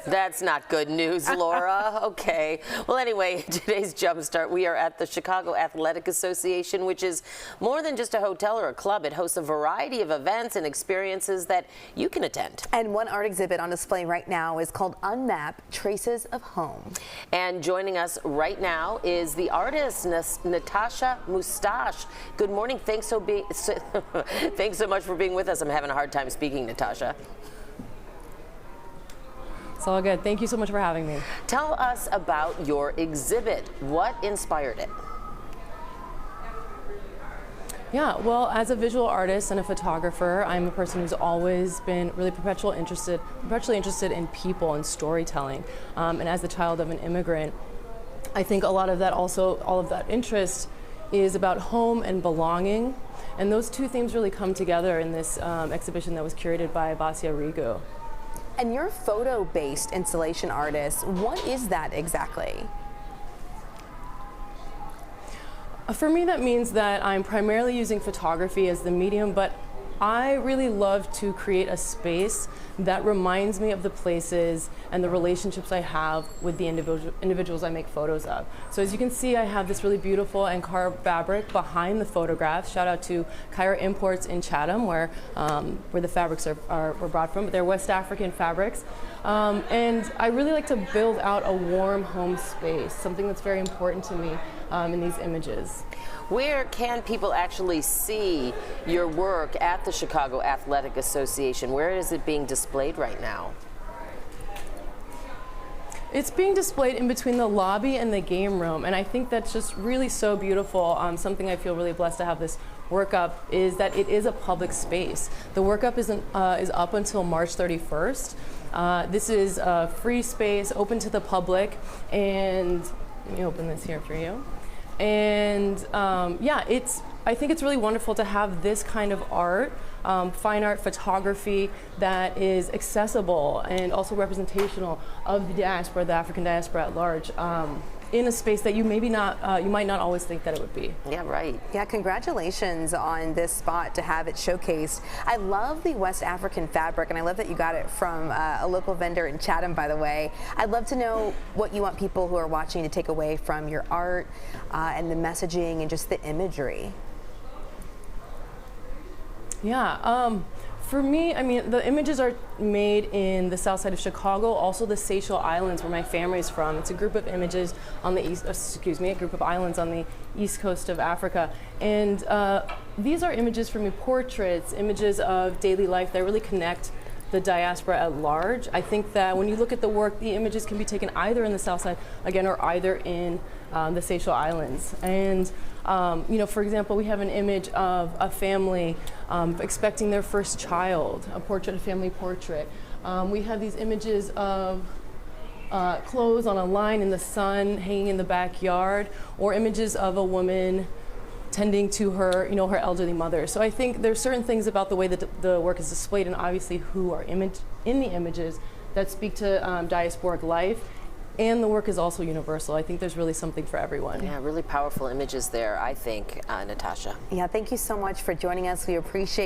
That's not good news, Laura. Okay. Well, anyway, today's Jumpstart, we are at the Chicago Athletic Association, which is more than just a hotel or a club. It hosts a variety of events and experiences that you can attend. And one art exhibit on display right now is called Unmapped, Traces of Home. And joining us right now is the artist, Natasha Mustache. Good morning. Thanks so much for being with us. I'm having a hard time speaking, Natasha. It's all good. Thank you so much for having me. Tell us about your exhibit. What inspired it? Yeah, well, as a visual artist and a photographer, I'm a person who's always been really perpetually interested in people and storytelling. And as the child of an immigrant, I think a lot of that all of that interest is about home and belonging. And those two themes really come together in this exhibition that was curated by Basia Rigu. And you're a photo-based installation artist. What is that exactly? For me, that means that I'm primarily using photography as the medium, but I really love to create a space that reminds me of the places and the relationships I have with the individuals I make photos of. So as you can see, I have this really beautiful and carved fabric behind the photographs. Shout out to Kyra Imports in Chatham, where the fabrics were brought from, but they're West African fabrics. And I really like to build out a warm home space, something that's very important to me in these images. Where can people actually see your work at the Chicago Athletic Association? Where is it being displayed right now? It's being displayed in between the lobby and the game room, and I think that's just really so beautiful. Something I feel really blessed to have this work up is that it is a public space. The work up is up until March 31st. This is a free space, open to the public, and let me open this here for you. And yeah, I think it's really wonderful to have this kind of art, fine art photography that is accessible and also representational of the diaspora, the African diaspora at large, in a space that you might not always think that it would be. Yeah, right. Yeah, congratulations on this spot to have it showcased. I love the West African fabric, and I love that you got it from a local vendor in Chatham, by the way. I'd love to know what you want people who are watching to take away from your art and the messaging and just the imagery. Yeah, for me, I mean, the images are made in the south side of Chicago, also the Seychelles Islands, where my family's from. It's a group of images on the east, a group of islands on the east coast of Africa. And these are images for me, portraits, images of daily life that really connect the diaspora at large. I think that when you look at the work, the images can be taken either in the south side, again, or either in the Seychelles Islands. And you know, for example, we have an image of a family expecting their first child, a portrait, a family portrait. We have these images of clothes on a line in the sun hanging in the backyard, or images of a woman tending to her, her elderly mother. So I think there's certain things about the way that the work is displayed, and obviously who are in the images, that speak to diasporic life. And the work is also universal. I think there's really something for everyone. Yeah, really powerful images there, I think, Natasha. Yeah, thank you so much for joining us. We appreciate